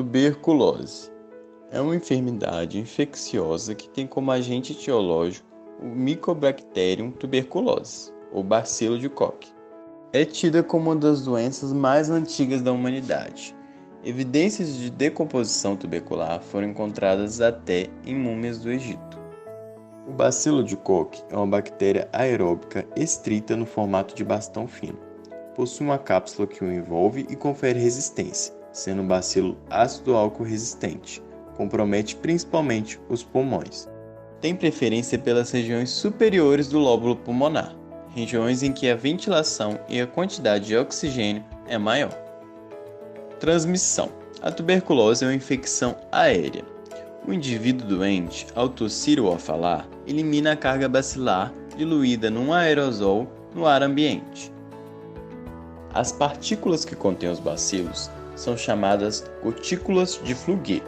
Tuberculose é uma enfermidade infecciosa que tem como agente etiológico o Mycobacterium tuberculosis, ou bacilo de Koch. É tida como uma das doenças mais antigas da humanidade. Evidências de decomposição tubercular foram encontradas até em múmias do Egito. O bacilo de Koch é uma bactéria aeróbica estrita no formato de bastão fino. Possui uma cápsula que o envolve e confere resistência, sendo um bacilo ácido-álcool resistente. Compromete principalmente os pulmões. Tem preferência pelas regiões superiores do lóbulo pulmonar, regiões em que a ventilação e a quantidade de oxigênio é maior. Transmissão. A tuberculose é uma infecção aérea. O indivíduo doente, ao tossir ou ao falar, elimina a carga bacilar diluída num aerosol no ar ambiente. As partículas que contêm os bacilos são chamadas gotículas de Fluvier,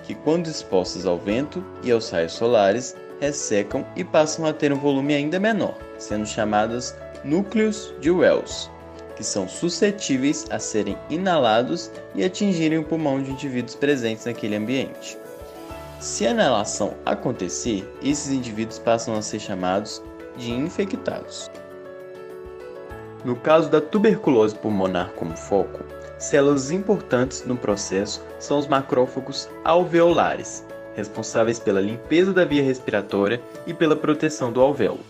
que quando expostas ao vento e aos raios solares, ressecam e passam a ter um volume ainda menor, sendo chamadas núcleos de Wells, que são suscetíveis a serem inalados e atingirem o pulmão de indivíduos presentes naquele ambiente. Se a inalação acontecer, esses indivíduos passam a ser chamados de infectados. No caso da tuberculose pulmonar como foco, células importantes no processo são os macrófagos alveolares, responsáveis pela limpeza da via respiratória e pela proteção do alvéolo.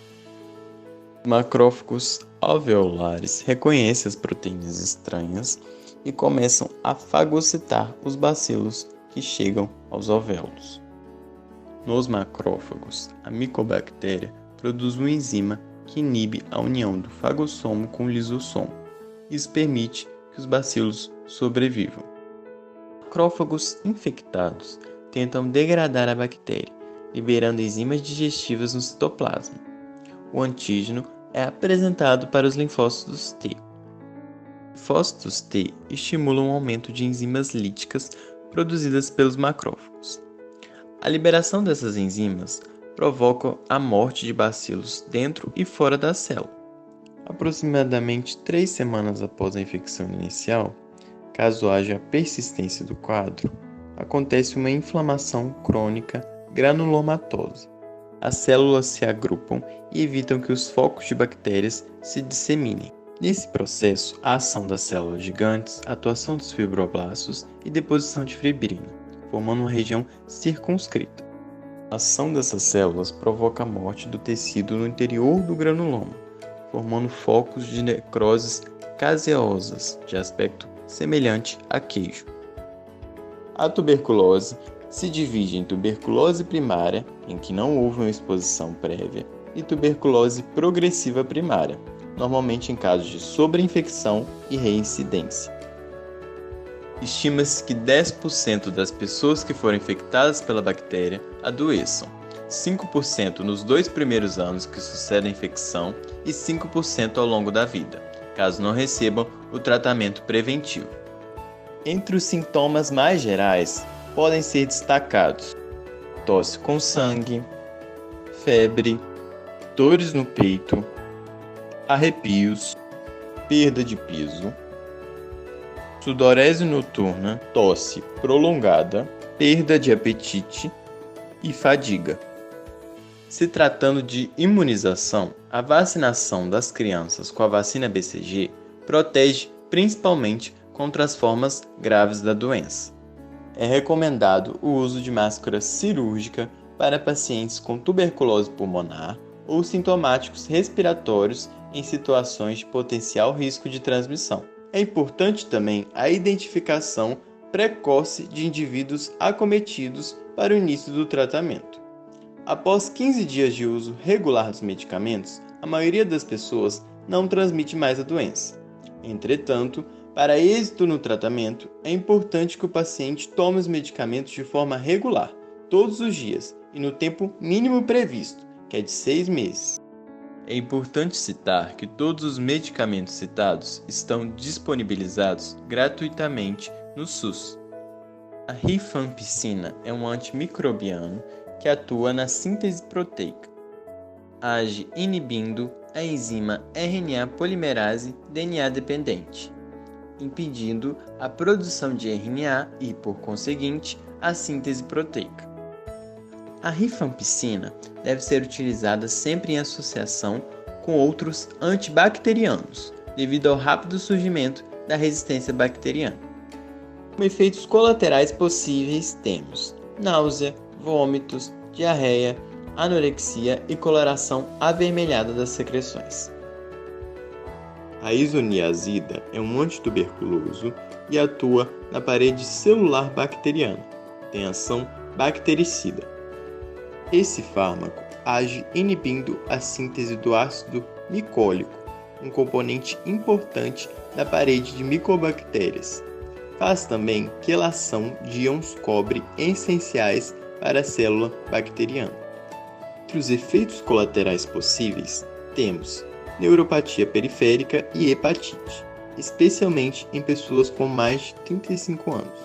Os macrófagos alveolares reconhecem as proteínas estranhas e começam a fagocitar os bacilos que chegam aos alvéolos. Nos macrófagos, a micobactéria produz uma enzima que inibe a união do fagossomo com o lisossomo. Isso permite que os bacilos sobrevivam. Macrófagos infectados tentam degradar a bactéria, liberando enzimas digestivas no citoplasma. O antígeno é apresentado para os linfócitos T. Os linfócitos T estimulam o aumento de enzimas líticas produzidas pelos macrófagos. A liberação dessas enzimas provoca a morte de bacilos dentro e fora da célula. Aproximadamente 3 semanas após a infecção inicial, caso haja persistência do quadro, acontece uma inflamação crônica granulomatosa. As células se agrupam e evitam que os focos de bactérias se disseminem. Nesse processo, a ação das células gigantes, a atuação dos fibroblastos e deposição de fibrina, formando uma região circunscrita. A ação dessas células provoca a morte do tecido no interior do granuloma, formando focos de necroses caseosas, de aspecto semelhante a queijo. A tuberculose se divide em tuberculose primária, em que não houve uma exposição prévia, e tuberculose progressiva primária, normalmente em casos de sobreinfecção e reincidência. Estima-se que 10% das pessoas que foram infectadas pela bactéria adoeçam, 5% nos 2 primeiros anos que sucedem a infecção e 5% ao longo da vida, caso não recebam o tratamento preventivo. Entre os sintomas mais gerais, podem ser destacados tosse com sangue, febre, dores no peito, arrepios, perda de peso, sudorese noturna, tosse prolongada, perda de apetite e fadiga. Se tratando de imunização, a vacinação das crianças com a vacina BCG protege principalmente contra as formas graves da doença. É recomendado o uso de máscara cirúrgica para pacientes com tuberculose pulmonar ou sintomáticos respiratórios em situações de potencial risco de transmissão. É importante também a identificação precoce de indivíduos acometidos para o início do tratamento. Após 15 dias de uso regular dos medicamentos, a maioria das pessoas não transmite mais a doença. Entretanto, para êxito no tratamento, é importante que o paciente tome os medicamentos de forma regular, todos os dias e no tempo mínimo previsto, que é de 6 meses. É importante citar que todos os medicamentos citados estão disponibilizados gratuitamente no SUS. A rifampicina é um antimicrobiano que atua na síntese proteica. Age inibindo a enzima RNA polimerase DNA dependente. impedindo a produção de RNA e, por conseguinte, a síntese proteica. A rifampicina deve ser utilizada sempre em associação com outros antibacterianos, devido ao rápido surgimento da resistência bacteriana. Como efeitos colaterais possíveis temos náusea, vômitos, diarreia, anorexia e coloração avermelhada das secreções. A isoniazida é um antituberculoso e atua na parede celular bacteriana. Tem ação bactericida. Esse fármaco age inibindo a síntese do ácido micólico, um componente importante da parede de micobactérias. Faz também quelação de íons cobre essenciais para a célula bacteriana. Entre os efeitos colaterais possíveis, temos neuropatia periférica e hepatite, especialmente em pessoas com mais de 35 anos.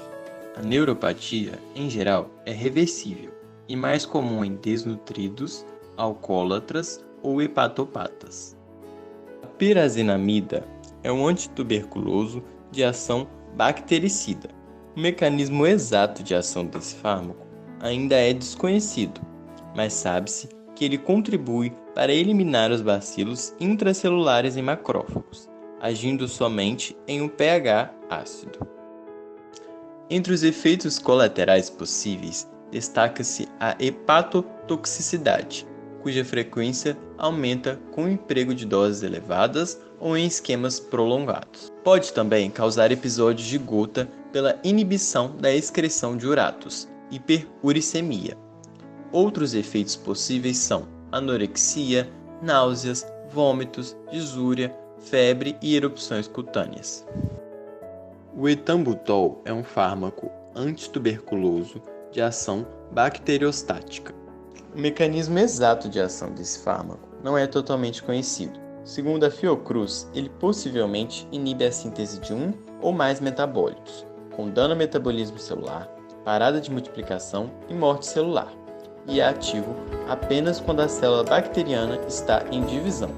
A neuropatia, em geral, é reversível e mais comum em desnutridos, alcoólatras ou hepatopatas. A pirazinamida é um antituberculoso de ação bactericida. O mecanismo exato de ação desse fármaco ainda é desconhecido, mas sabe-se que ele contribui para eliminar os bacilos intracelulares em macrófagos, agindo somente em um pH ácido. Entre os efeitos colaterais possíveis, destaca-se a hepatotoxicidade, cuja frequência aumenta com o emprego de doses elevadas ou em esquemas prolongados. Pode também causar episódios de gota pela inibição da excreção de uratos, hiperuricemia. Outros efeitos possíveis são anorexia, náuseas, vômitos, disúria, febre e erupções cutâneas. O etambutol é um fármaco antituberculoso de ação bacteriostática. O mecanismo exato de ação desse fármaco não é totalmente conhecido. Segundo a Fiocruz, ele possivelmente inibe a síntese de um ou mais metabólitos, com dano ao metabolismo celular, parada de multiplicação e morte celular, e é ativo apenas quando a célula bacteriana está em divisão.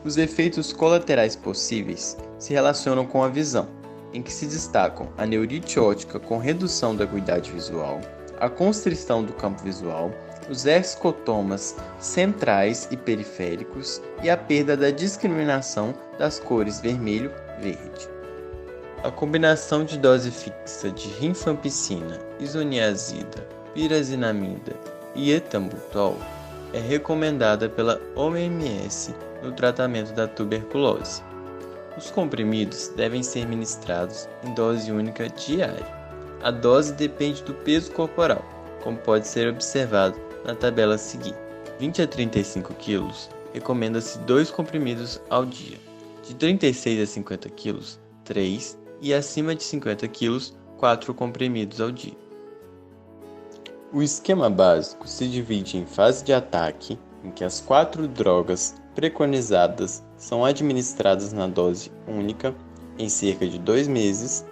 Os efeitos colaterais possíveis se relacionam com a visão, em que se destacam a neurite óptica com redução da acuidade visual, a constrição do campo visual, os escotomas centrais e periféricos e a perda da discriminação das cores vermelho-verde. A combinação de dose fixa de rifampicina, isoniazida, pirazinamida e etambutol é recomendada pela OMS no tratamento da tuberculose. Os comprimidos devem ser ministrados em dose única diária. A dose depende do peso corporal, como pode ser observado na tabela a seguir. 20 a 35 kg, recomenda-se 2 comprimidos ao dia. De 36 a 50 kg, 3 e acima de 50 kg, 4 comprimidos ao dia. O esquema básico se divide em fase de ataque, em que as 4 drogas preconizadas são administradas na dose única em cerca de 2 meses,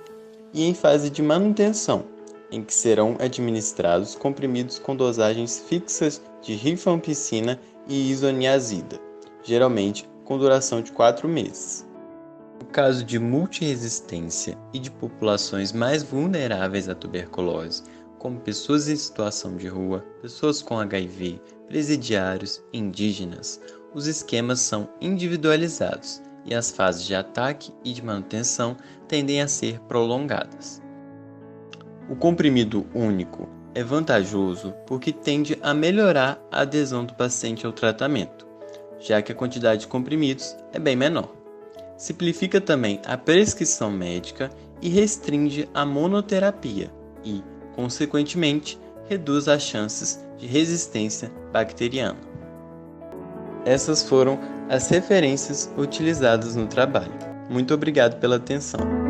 e em fase de manutenção, em que serão administrados comprimidos com dosagens fixas de rifampicina e isoniazida, geralmente com duração de 4 meses. No caso de multiresistência e de populações mais vulneráveis à tuberculose, como pessoas em situação de rua, pessoas com HIV, presidiários e indígenas, os esquemas são individualizados e as fases de ataque e de manutenção tendem a ser prolongadas. O comprimido único é vantajoso porque tende a melhorar a adesão do paciente ao tratamento, já que a quantidade de comprimidos é bem menor. Simplifica também a prescrição médica e restringe a monoterapia e, consequentemente, reduz as chances de resistência bacteriana. Essas foram as referências utilizadas no trabalho. Muito obrigado pela atenção.